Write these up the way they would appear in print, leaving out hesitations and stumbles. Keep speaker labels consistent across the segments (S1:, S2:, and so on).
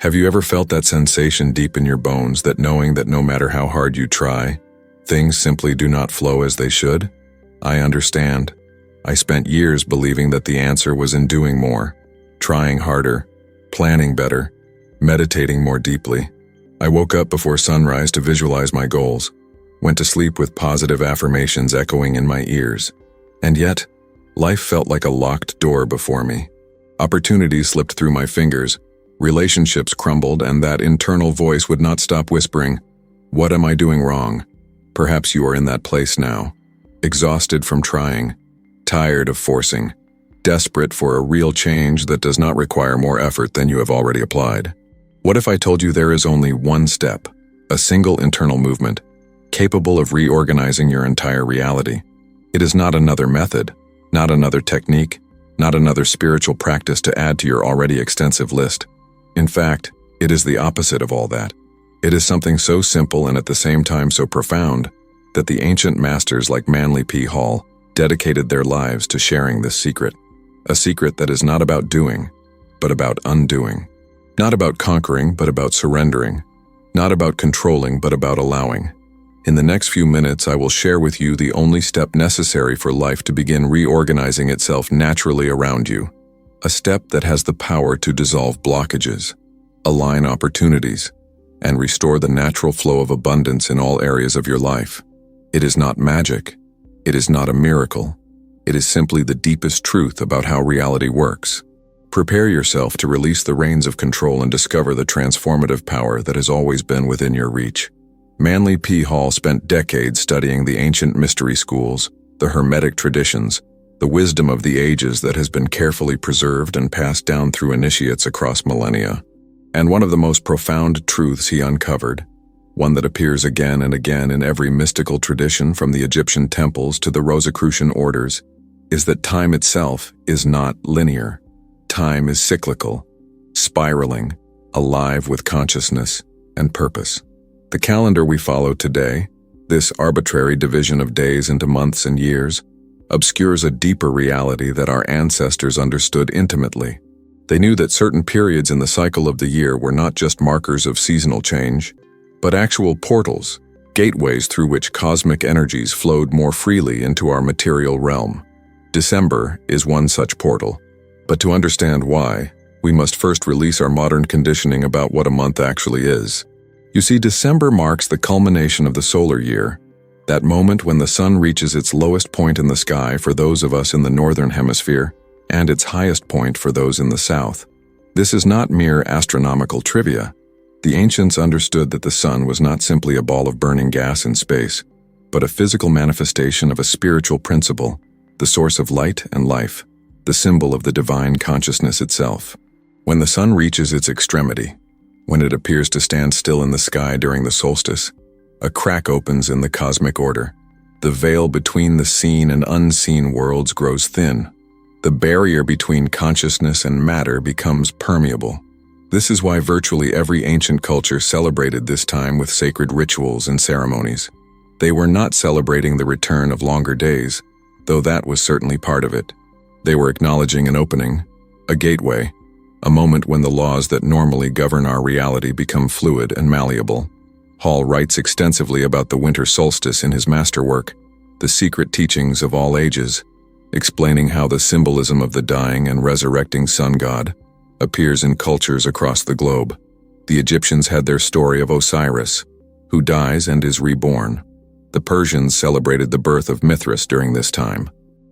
S1: Have you ever felt that sensation deep in your bones, that knowing that no matter how hard you try, things simply do not flow as they should? I understand. I spent years believing that the answer was in doing more, trying harder, planning better, meditating more deeply. I woke up before sunrise to visualize my goals, went to sleep with positive affirmations echoing in my ears. And yet, life felt like a locked door before me. Opportunities slipped through my fingers, relationships crumbled, and that internal voice would not stop whispering, "What am I doing wrong?" Perhaps you are in that place now, exhausted from trying, tired of forcing, desperate for a real change that does not require more effort than you have already applied. What if I told you there is only one step, a single internal movement, capable of reorganizing your entire reality? It is not another method, not another technique, not another spiritual practice to add to your already extensive list. In fact, it is the opposite of all that. It is something so simple and at the same time so profound that the ancient masters like Manlyphall dedicated their lives to sharing this secret. A secret that is not about doing, but about undoing. Not about conquering, but about surrendering. Not about controlling, but about allowing. In the next few minutes, I will share with you the only step necessary for life to begin reorganizing itself naturally around you. A step that has the power to dissolve blockages, align opportunities, and restore the natural flow of abundance in all areas of your life. It is not magic. It is not a miracle. It is simply the deepest truth about how reality works. Prepare yourself to release the reins of control and discover the transformative power that has always been within your reach. Manlyphall spent decades studying the ancient mystery schools, the hermetic traditions, the wisdom of the ages that has been carefully preserved and passed down through initiates across millennia. And one of the most profound truths he uncovered, one that appears again and again in every mystical tradition from the Egyptian temples to the Rosicrucian orders, is that time itself is not linear. Time is cyclical, spiraling, alive with consciousness and purpose. The calendar we follow today, this arbitrary division of days into months and years, obscures a deeper reality that our ancestors understood intimately. They knew that certain periods in the cycle of the year were not just markers of seasonal change, but actual portals, gateways through which cosmic energies flowed more freely into our material realm. December is one such portal. But to understand why, we must first release our modern conditioning about what a month actually is. You see, December marks the culmination of the solar year, that moment when the sun reaches its lowest point in the sky for those of us in the northern hemisphere, and its highest point for those in the south. This is not mere astronomical trivia. The ancients understood that the sun was not simply a ball of burning gas in space, but a physical manifestation of a spiritual principle, the source of light and life, the symbol of the divine consciousness itself. When the sun reaches its extremity, when it appears to stand still in the sky during the solstice, a crack opens in the cosmic order. The veil between the seen and unseen worlds grows thin. The barrier between consciousness and matter becomes permeable. This is why virtually every ancient culture celebrated this time with sacred rituals and ceremonies. They were not celebrating the return of longer days, though that was certainly part of it. They were acknowledging an opening, a gateway, a moment when the laws that normally govern our reality become fluid and malleable. Hall writes extensively about the winter solstice in his masterwork, The Secret Teachings of All Ages, explaining how the symbolism of the dying and resurrecting sun god appears in cultures across the globe. The Egyptians had their story of Osiris, who dies and is reborn. The Persians celebrated the birth of Mithras during this time.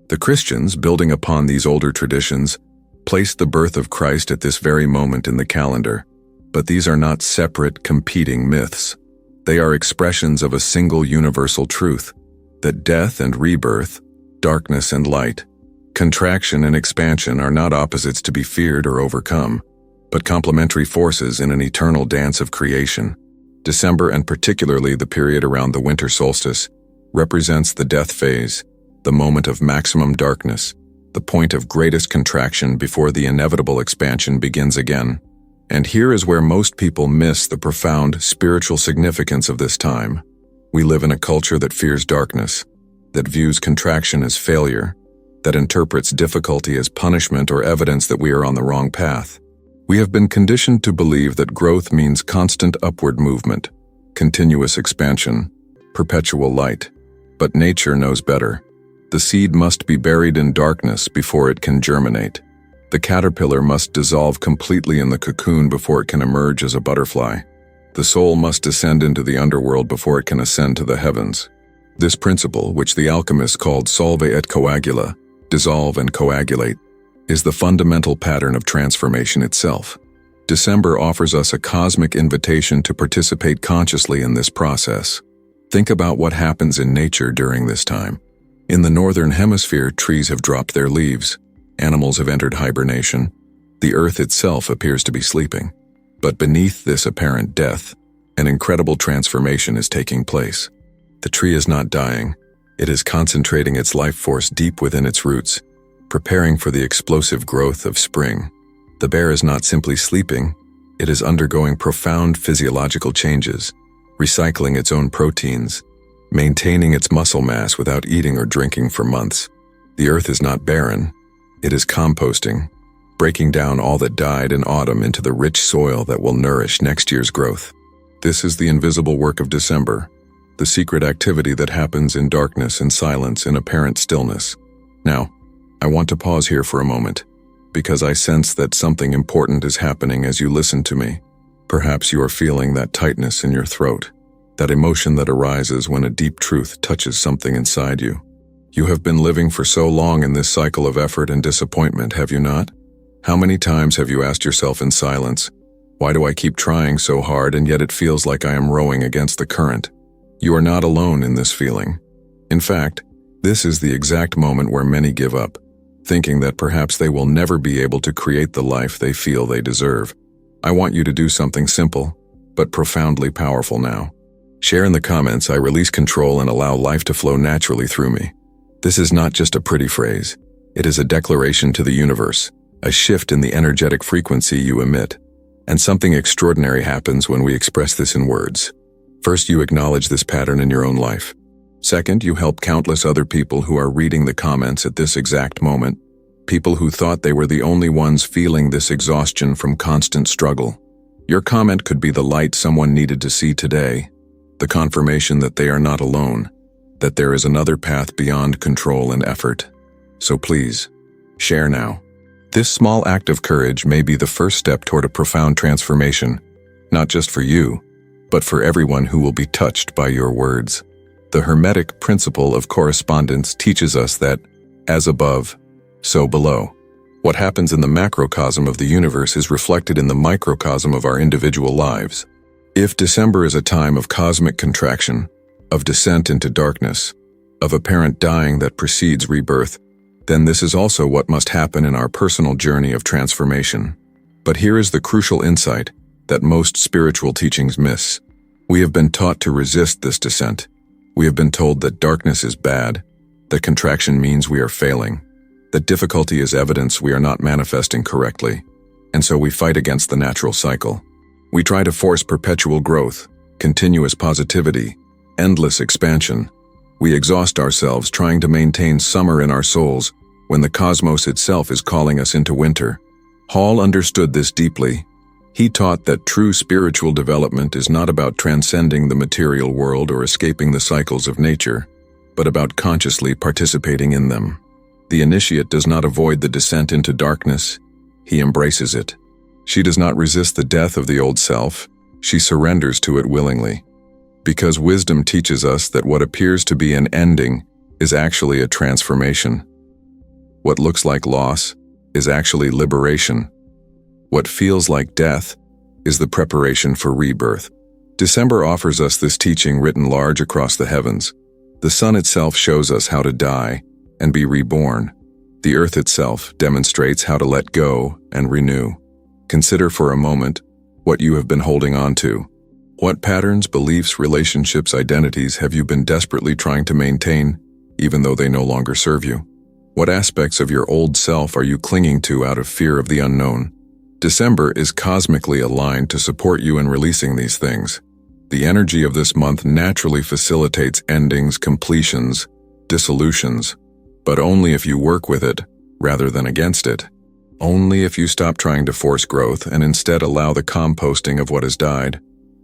S1: The Christians, building upon these older traditions, placed the birth of Christ at this very moment in the calendar. But these are not separate, competing myths. They are expressions of a single universal truth, that death and rebirth, darkness and light, contraction and expansion are not opposites to be feared or overcome, but complementary forces in an eternal dance of creation. December, and particularly the period around the winter solstice, represents the death phase, the moment of maximum darkness, the point of greatest contraction before the inevitable expansion begins again. And here is where most people miss the profound spiritual significance of this time. We live in a culture that fears darkness, that views contraction as failure, that interprets difficulty as punishment or evidence that we are on the wrong path. We have been conditioned to believe that growth means constant upward movement, continuous expansion, perpetual light. But nature knows better. The seed must be buried in darkness before it can germinate. The caterpillar must dissolve completely in the cocoon before it can emerge as a butterfly. The soul must descend into the underworld before it can ascend to the heavens. This principle, which the alchemists called solve et coagula, dissolve and coagulate, is the fundamental pattern of transformation itself. December offers us a cosmic invitation to participate consciously in this process. Think about what happens in nature during this time. In the northern hemisphere, trees have dropped their leaves, animals have entered hibernation, the earth itself appears to be sleeping. But beneath this apparent death, an incredible transformation is taking place. The tree is not dying, it is concentrating its life force deep within its roots, preparing for the explosive growth of spring. The bear is not simply sleeping, it is undergoing profound physiological changes, recycling its own proteins, maintaining its muscle mass without eating or drinking for months. The earth is not barren, it is composting, breaking down all that died in autumn into the rich soil that will nourish next year's growth. This is the invisible work of December, the secret activity that happens in darkness and silence and apparent stillness. Now, I want to pause here for a moment, because I sense that something important is happening as you listen to me. Perhaps you are feeling that tightness in your throat, that emotion that arises when a deep truth touches something inside you. You have been living for so long in this cycle of effort and disappointment, have you not? How many times have you asked yourself in silence, why do I keep trying so hard and yet it feels like I am rowing against the current? You are not alone in this feeling. In fact, this is the exact moment where many give up, thinking that perhaps they will never be able to create the life they feel they deserve. I want you to do something simple, but profoundly powerful now. Share in the comments, I release control and allow life to flow naturally through me. This is not just a pretty phrase. It is a declaration to the universe, a shift in the energetic frequency you emit. And something extraordinary happens when we express this in words. First, you acknowledge this pattern in your own life. Second, you help countless other people who are reading the comments at this exact moment, people who thought they were the only ones feeling this exhaustion from constant struggle. Your comment could be the light someone needed to see today, the confirmation that they are not alone, that there is another path beyond control and effort. So please, share now. This small act of courage may be the first step toward a profound transformation, not just for you, but for everyone who will be touched by your words. The Hermetic principle of correspondence teaches us that, as above, so below. What happens in the macrocosm of the universe is reflected in the microcosm of our individual lives. If December is a time of cosmic contraction, of descent into darkness, of apparent dying that precedes rebirth, then this is also what must happen in our personal journey of transformation. But here is the crucial insight that most spiritual teachings miss. We have been taught to resist this descent. We have been told that darkness is bad, that contraction means we are failing, that difficulty is evidence we are not manifesting correctly, and so we fight against the natural cycle. We try to force perpetual growth, continuous positivity, endless expansion. We exhaust ourselves trying to maintain summer in our souls when the cosmos itself is calling us into winter. Hall understood this deeply. He taught that true spiritual development is not about transcending the material world or escaping the cycles of nature, but about consciously participating in them. The initiate does not avoid the descent into darkness, he embraces it. She does not resist the death of the old self, she surrenders to it willingly. Because wisdom teaches us that what appears to be an ending is actually a transformation. What looks like loss is actually liberation. What feels like death is the preparation for rebirth. December offers us this teaching written large across the heavens. The sun itself shows us how to die and be reborn. The earth itself demonstrates how to let go and renew. Consider for a moment what you have been holding on to. What patterns, beliefs, relationships, identities have you been desperately trying to maintain, even though they no longer serve you? What aspects of your old self are you clinging to out of fear of the unknown? December is cosmically aligned to support you in releasing these things. The energy of this month naturally facilitates endings, completions, dissolutions, but only if you work with it rather than against it. Only if you stop trying to force growth and instead allow the composting of what has died.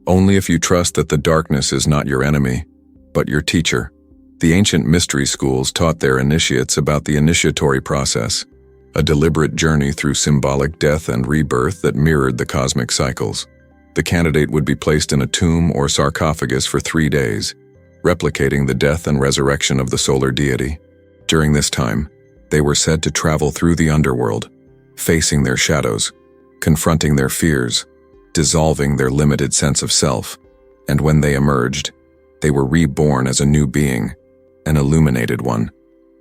S1: Only if you trust that the darkness is not your enemy, but your teacher. The ancient mystery schools taught their initiates about the initiatory process, a deliberate journey through symbolic death and rebirth that mirrored the cosmic cycles. The candidate would be placed in a tomb or sarcophagus for 3 days, replicating the death and resurrection of the solar deity. During this time, they were said to travel through the underworld, facing their shadows, confronting their fears, dissolving their limited sense of self, and when they emerged, they were reborn as a new being, an illuminated one,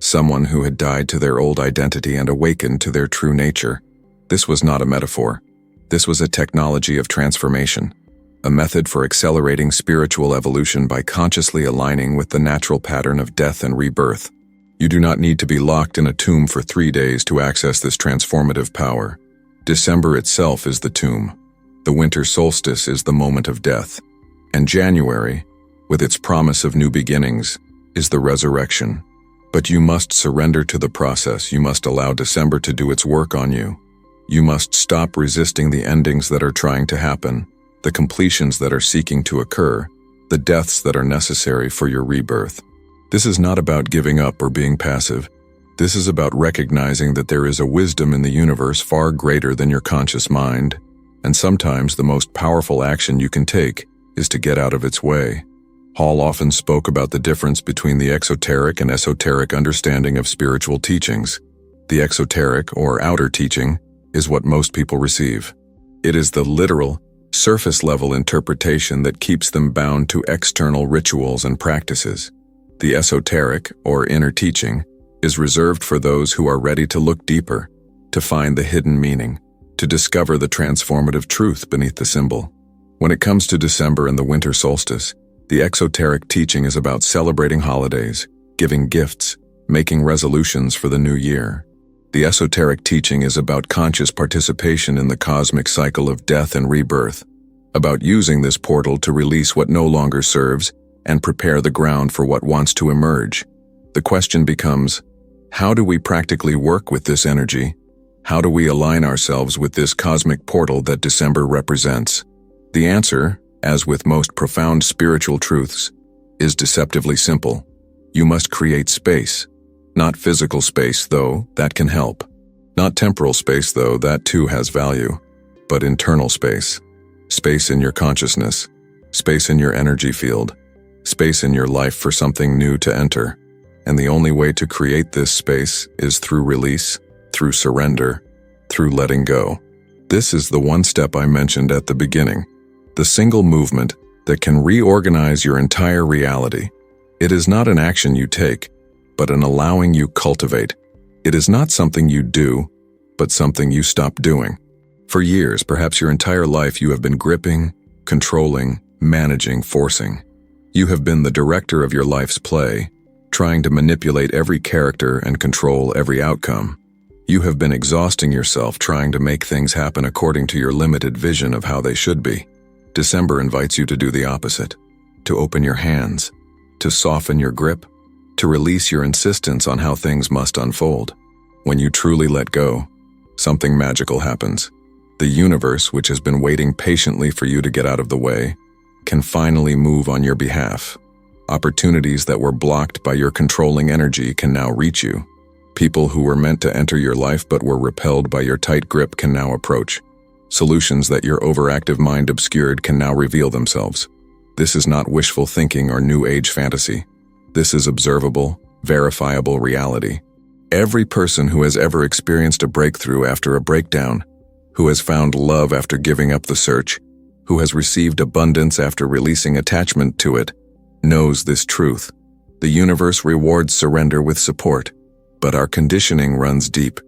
S1: someone who had died to their old identity and awakened to their true nature. This was not a metaphor. This was a technology of transformation, a method for accelerating spiritual evolution by consciously aligning with the natural pattern of death and rebirth. You do not need to be locked in a tomb for 3 days to access this transformative power. December itself is the tomb. The winter solstice is the moment of death. And January, with its promise of new beginnings, is the resurrection. But you must surrender to the process. You must allow December to do its work on you. You must stop resisting the endings that are trying to happen, the completions that are seeking to occur, the deaths that are necessary for your rebirth. This is not about giving up or being passive. This is about recognizing that there is a wisdom in the universe far greater than your conscious mind, and sometimes the most powerful action you can take is to get out of its way. Hall often spoke about the difference between the exoteric and esoteric understanding of spiritual teachings. The exoteric, or outer teaching, is what most people receive. It is the literal, surface-level interpretation that keeps them bound to external rituals and practices. The esoteric, or inner teaching, is reserved for those who are ready to look deeper, to find the hidden meaning, to discover the transformative truth beneath the symbol. When it comes to December and the winter solstice, the exoteric teaching is about celebrating holidays, giving gifts, making resolutions for the new year. The esoteric teaching is about conscious participation in the cosmic cycle of death and rebirth, about using this portal to release what no longer serves and prepare the ground for what wants to emerge. The question becomes, how do we practically work with this energy? How do we align ourselves with this cosmic portal that December represents? The answer, as with most profound spiritual truths, is deceptively simple. You must create space. Not physical space, though, that can help. Not temporal space, though, that too has value. But internal space. Space in your consciousness. Space in your energy field. Space in your life for something new to enter. And the only way to create this space is through release, through surrender, through letting go. This is the one step I mentioned at the beginning. The single movement that can reorganize your entire reality. It is not an action you take, but an allowing you cultivate. It is not something you do, but something you stop doing. For years, perhaps your entire life, you have been gripping, controlling, managing, forcing. You have been the director of your life's play, trying to manipulate every character and control every outcome. You have been exhausting yourself trying to make things happen according to your limited vision of how they should be. December invites you to do the opposite, to open your hands, to soften your grip, to release your insistence on how things must unfold. When you truly let go, something magical happens. The universe, which has been waiting patiently for you to get out of the way, can finally move on your behalf. Opportunities that were blocked by your controlling energy can now reach you. People who were meant to enter your life but were repelled by your tight grip can now approach. Solutions that your overactive mind obscured can now reveal themselves. This is not wishful thinking or new age fantasy. This is observable, verifiable reality. Every person who has ever experienced a breakthrough after a breakdown, who has found love after giving up the search, who has received abundance after releasing attachment to it, knows this truth. The universe rewards surrender with support, but our conditioning runs deep.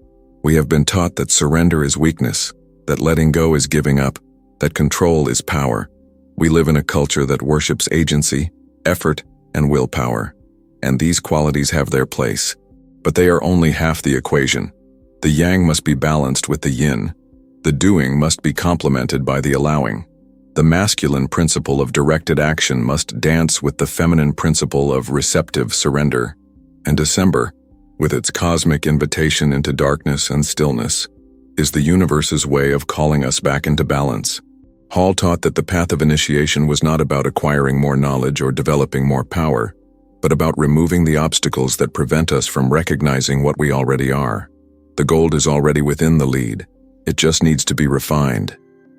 S1: We have been taught that surrender is weakness, that letting go is giving up, that control is power. We live in a culture that worships agency, effort, and willpower, and these qualities have their place. But they are only half the equation. The yang must be balanced with the yin. The doing must be complemented by the allowing. The masculine principle of directed action must dance with the feminine principle of receptive surrender. And December, with its cosmic invitation into darkness and stillness, is the universe's way of calling us back into balance. Hall taught that the path of initiation was not about acquiring more knowledge or developing more power, but about removing the obstacles that prevent us from recognizing what we already are. The gold is already within the lead. It just needs to be refined.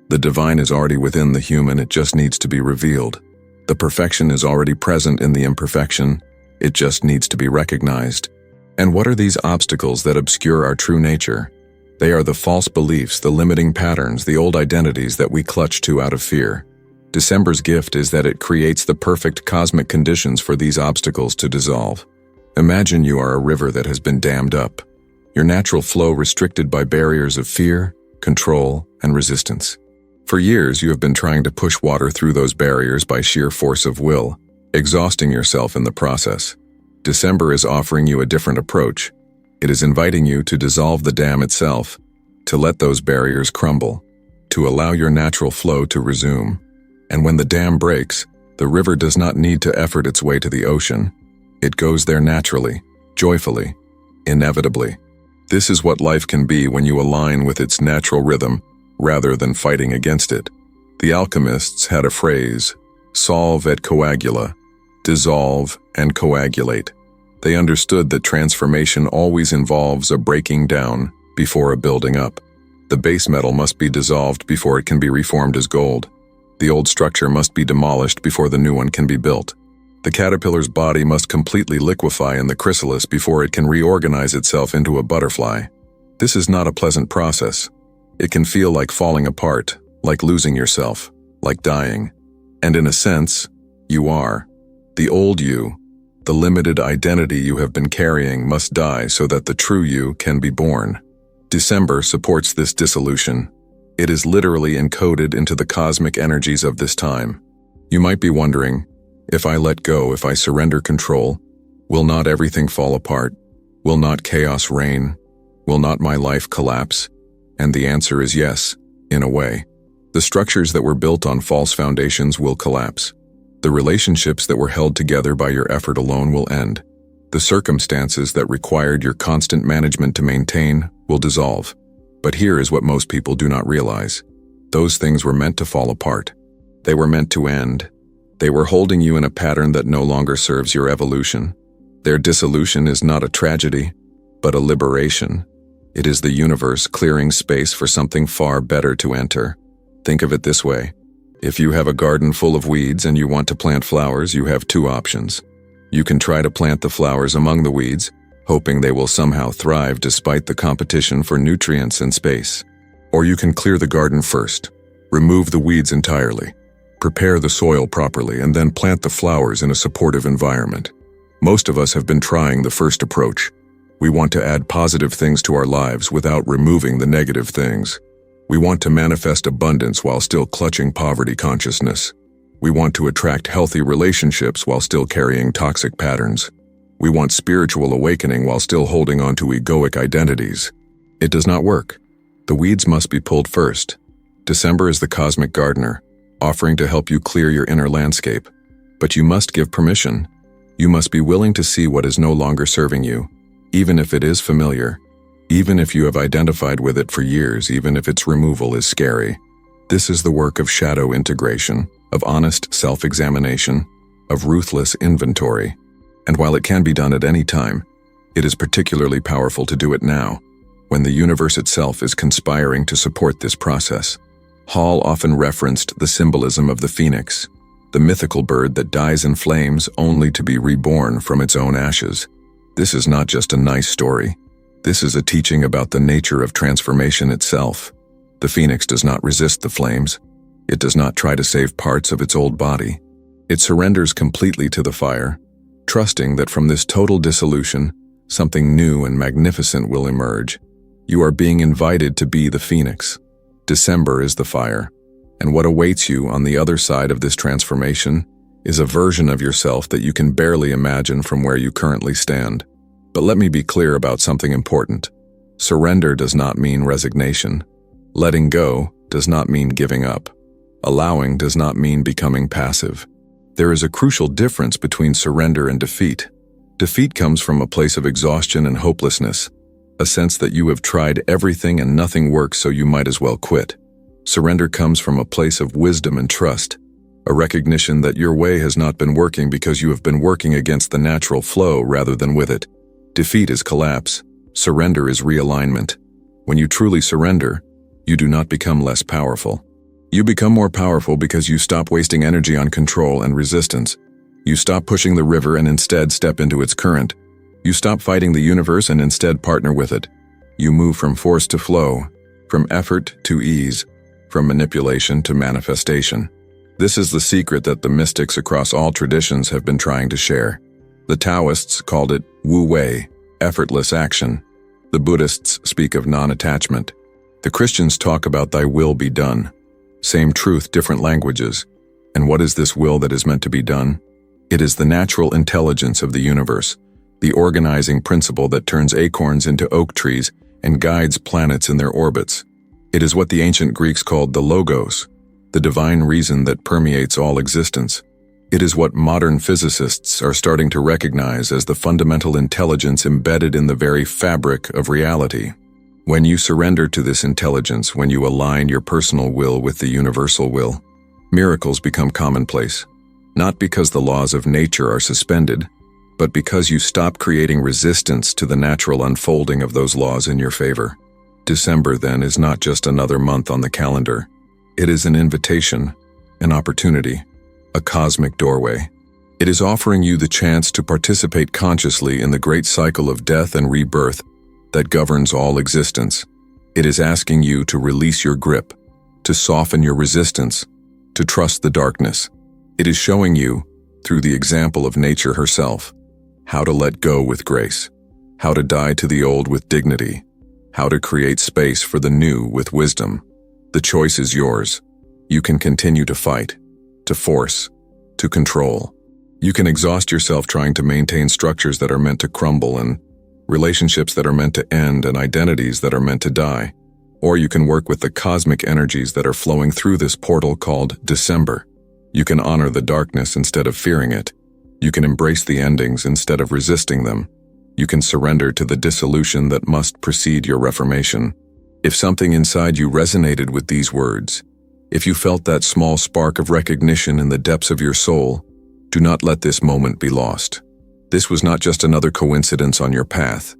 S1: The divine is already within the human. It just needs to be revealed. The perfection is already present in the imperfection. It just needs to be recognized. And what are these obstacles that obscure our true nature? They are the false beliefs, the limiting patterns, the old identities that we clutch to out of fear. December's gift is that it creates the perfect cosmic conditions for these obstacles to dissolve. Imagine you are a river that has been dammed up, your natural flow restricted by barriers of fear, control, and resistance. For years, you have been trying to push water through those barriers by sheer force of will, exhausting yourself in the process. December is offering you a different approach. It is inviting you to dissolve the dam itself, to let those barriers crumble, to allow your natural flow to resume. And when the dam breaks, the river does not need to effort its way to the ocean. It goes there naturally, joyfully, inevitably. This is what life can be when you align with its natural rhythm rather than fighting against it. The alchemists had a phrase, solve et coagula, dissolve and coagulate. They understood that transformation always involves a breaking down before a building up. The base metal must be dissolved before it can be reformed as gold. The old structure must be demolished before the new one can be built. The caterpillar's body must completely liquefy in the chrysalis before it can reorganize itself into a butterfly. This is not a pleasant process. It can feel like falling apart, like losing yourself, like dying. And in a sense, you are. The old you, the limited identity you have been carrying, must die so that the true you can be born. December supports this dissolution. It is literally encoded into the cosmic energies of this time. You might be wondering, if I let go, if I surrender control, will not everything fall apart? Will not chaos reign? Will not my life collapse? And the answer is yes, in a way. The structures that were built on false foundations will collapse. The relationships that were held together by your effort alone will end. The circumstances that required your constant management to maintain will dissolve. But here is what most people do not realize. Those things were meant to fall apart. They were meant to end. They were holding you in a pattern that no longer serves your evolution. Their dissolution is not a tragedy, but a liberation. It is the universe clearing space for something far better to enter. Think of it this way. If you have a garden full of weeds and you want to plant flowers, you have two options. You can try to plant the flowers among the weeds, hoping they will somehow thrive despite the competition for nutrients and space. Or you can clear the garden first, remove the weeds entirely, prepare the soil properly, and then plant the flowers in a supportive environment. Most of us have been trying the first approach. We want to add positive things to our lives without removing the negative things. We want to manifest abundance while still clutching poverty consciousness. We want to attract healthy relationships while still carrying toxic patterns. We want spiritual awakening while still holding on to egoic identities. It does not work. The weeds must be pulled first. December is the cosmic gardener, offering to help you clear your inner landscape. But you must give permission. You must be willing to see what is no longer serving you, even if it is familiar, even if you have identified with it for years, even if its removal is scary. This is the work of shadow integration, of honest self-examination, of ruthless inventory. And while it can be done at any time, it is particularly powerful to do it now, when the universe itself is conspiring to support this process. Hall often referenced the symbolism of the phoenix, the mythical bird that dies in flames only to be reborn from its own ashes. This is not just a nice story. This is a teaching about the nature of transformation itself. The phoenix does not resist the flames. It does not try to save parts of its old body. It surrenders completely to the fire, trusting that from this total dissolution, something new and magnificent will emerge. You are being invited to be the phoenix. December is the fire, and what awaits you on the other side of this transformation is a version of yourself that you can barely imagine from where you currently stand. But let me be clear about something important. Surrender does not mean resignation. Letting go does not mean giving up. Allowing does not mean becoming passive. There is a crucial difference between surrender and defeat. Defeat comes from a place of exhaustion and hopelessness. a sense that you have tried everything and nothing works, so you might as well quit. Surrender comes from a place of wisdom and trust, a recognition that your way has not been working because you have been working against the natural flow rather than with it. Defeat is collapse. Surrender is realignment. When you truly surrender, you do not become less powerful. You become more powerful because you stop wasting energy on control and resistance. You stop pushing the river and instead step into its current. You stop fighting the universe and instead partner with it. You move from force to flow, from effort to ease, from manipulation to manifestation. This is the secret that the mystics across all traditions have been trying to share. The Taoists called it Wu Wei, effortless action. The Buddhists speak of non-attachment. The Christians talk about thy will be done. Same truth, different languages. And what is this will that is meant to be done? It is the natural intelligence of the universe, the organizing principle that turns acorns into oak trees and guides planets in their orbits. It is what the ancient Greeks called the logos, the divine reason that permeates all existence. It is what modern physicists are starting to recognize as the fundamental intelligence embedded in the very fabric of reality. When you surrender to this intelligence, when you align your personal will with the universal will, miracles become commonplace. Not because the laws of nature are suspended, but because you stop creating resistance to the natural unfolding of those laws in your favor. December, then, is not just another month on the calendar. It is an invitation, an opportunity, a cosmic doorway. It is offering you the chance to participate consciously in the great cycle of death and rebirth that governs all existence. It is asking you to release your grip, to soften your resistance, to trust the darkness. It is showing you, through the example of nature herself, how to let go with grace, how to die to the old with dignity, how to create space for the new with wisdom. The choice is yours. You can continue to fight, to force, to control. You can exhaust yourself trying to maintain structures that are meant to crumble and relationships that are meant to end and identities that are meant to die. Or you can work with the cosmic energies that are flowing through this portal called December. You can honor the darkness instead of fearing it. You can embrace the endings instead of resisting them. You can surrender to the dissolution that must precede your reformation. If something inside you resonated with these words, if you felt that small spark of recognition in the depths of your soul, do not let this moment be lost. This was not just another coincidence on your path.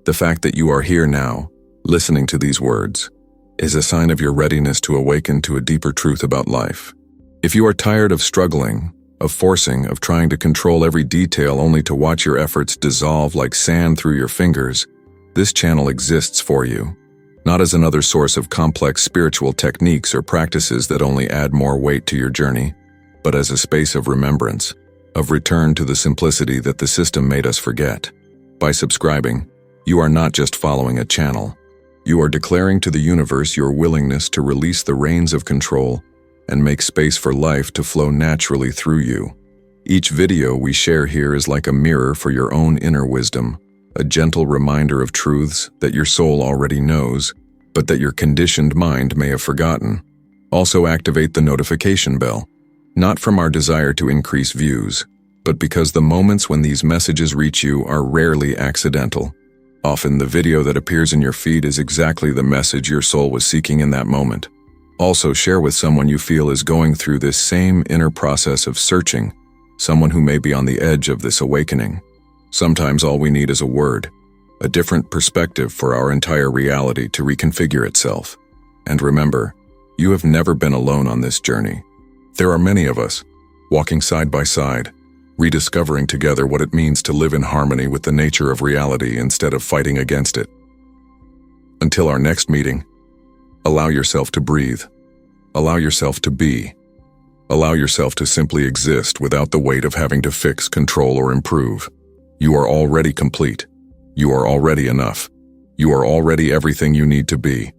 S1: The fact that you are here now, listening to these words, is a sign of your readiness to awaken to a deeper truth about life. If you are tired of struggling, of forcing, of trying to control every detail only to watch your efforts dissolve like sand through your fingers, this channel exists for you. Not as another source of complex spiritual techniques or practices that only add more weight to your journey, but as a space of remembrance, of return to the simplicity that the system made us forget. By subscribing, you are not just following a channel. You are declaring to the universe your willingness to release the reins of control and make space for life to flow naturally through you. Each video we share here is like a mirror for your own inner wisdom, a gentle reminder of truths that your soul already knows, but that your conditioned mind may have forgotten. Also activate the notification bell, not from our desire to increase views, but because the moments when these messages reach you are rarely accidental. Often the video that appears in your feed is exactly the message your soul was seeking in that moment. Also share with someone you feel is going through this same inner process of searching, someone who may be on the edge of this awakening. Sometimes all we need is a word, a different perspective for our entire reality to reconfigure itself. And remember, you have never been alone on this journey. There are many of us, walking side by side, rediscovering together what it means to live in harmony with the nature of reality instead of fighting against it. Until our next meeting, allow yourself to breathe. Allow yourself to be. Allow yourself to simply exist without the weight of having to fix, control, or improve. You are already complete. You are already enough. You are already everything you need to be.